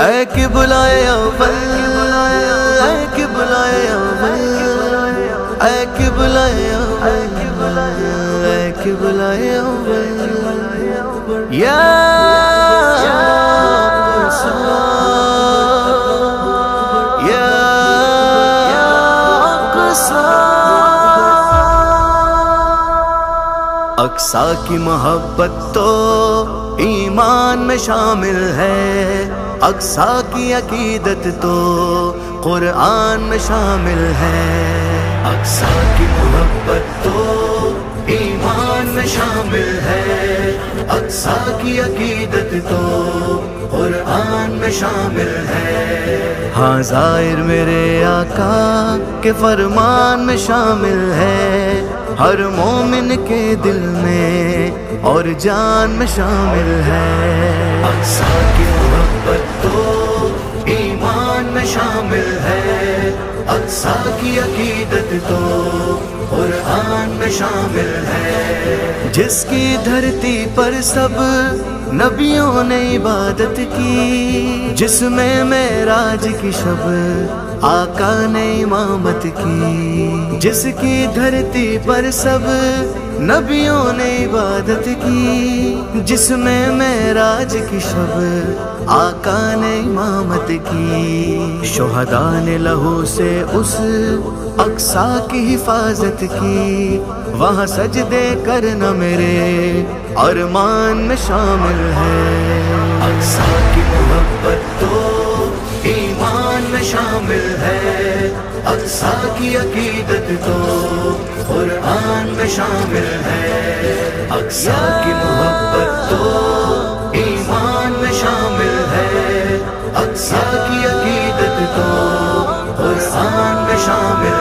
اے قبلۂ اول، اے قبلۂ اول، اے قبلۂ اول، اے قبلۂ اول، یا اقصیٰ کی محبت تو ایمان میں شامل ہے، اقصیٰ کی عقیدت تو قرآن میں شامل ہے، اقصیٰ کی محبت تو ایمان میں شامل ہے، اقصیٰ کی عقیدت تو قرآن میں شامل ہے، ہاں ظاہر میرے آقا کے فرمان میں شامل ہے، ہر مومن کے دل میں اور جان میں شامل ہے، اقصیٰ کی محبت تو ایمان میں شامل ہے، اقصیٰ کی عقیدت تو قرآن میں شامل ہے، جس کی دھرتی پر سب نبیوں نے عبادت کی، جس میں معراج کی شب آقا نے امامت کی، جس کی دھرتی پر سب نبیوں نے عبادت کی، جس میں معراج کی شب آقا نے امامت کی، شہداء نے لہو سے اس اقصیٰ کی حفاظت کی، وہاں سجدے کرنا میرے ارمان میں شامل ہے، اقصیٰ کی محبت تو ایمان میں شامل ہے، اقصیٰ کی عقیدت تو قرآن میں شامل ہے، اقصیٰ کی محبت تو ایمان میں شامل ہے، اقصیٰ کی عقیدت تو قرآن میں شامل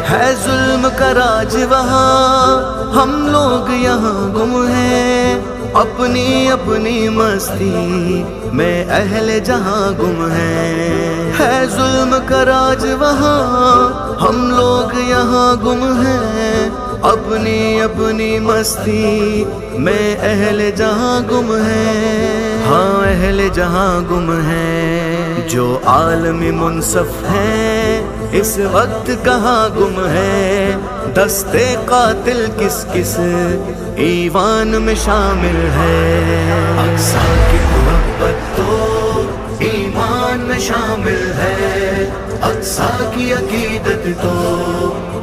ہے ظلم کا راج وہاں، ہم لوگ یہاں گم ہیں، اپنی اپنی مستی میں اہل جہاں گم ہے ظلم کا راج وہاں، ہم لوگ یہاں گم ہیں، اپنی اپنی مستی میں اہل جہاں گم ہیں، ہاں اہل جہاں گم ہیں، جو عالم منصف ہیں اس وقت کہاں گم ہے، دستے قاتل کس کس ایوان میں شامل ہے، اقصیٰ کی محبت تو ایمان میں شامل ہے، اقصیٰ کی عقیدت تو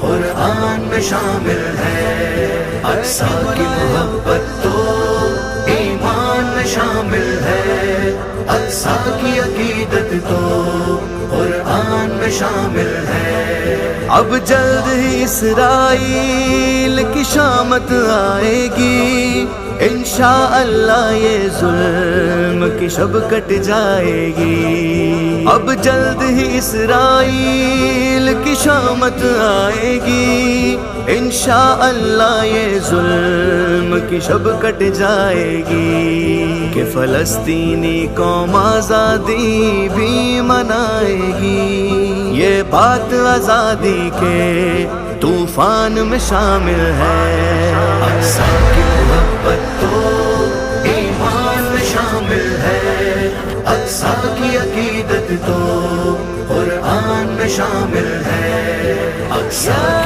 قرآن میں شامل ہے، اقصیٰ کی محبت تو ایمان میں شامل ہے، اقصیٰ کی عقیدت تو قرآن میں شامل ہے، اب جلد ہی اسرائیل کی شامت آئے گی، انشاءاللہ یہ ظلم کی شب کٹ جائے گی، اب جلد ہی اسرائیل کی شامت آئے گی، انشاءاللہ یہ ظلم کی شب کٹ جائے گی، کہ فلسطینی قوم آزادی بھی منائے گی، یہ بات آزادی کے طوفان میں شامل ہے، اقصیٰ کی محبت تو ایمان میں شامل ہے، اقصیٰ کی عقیدت تو قرآن میں شامل ہے، اقصیٰ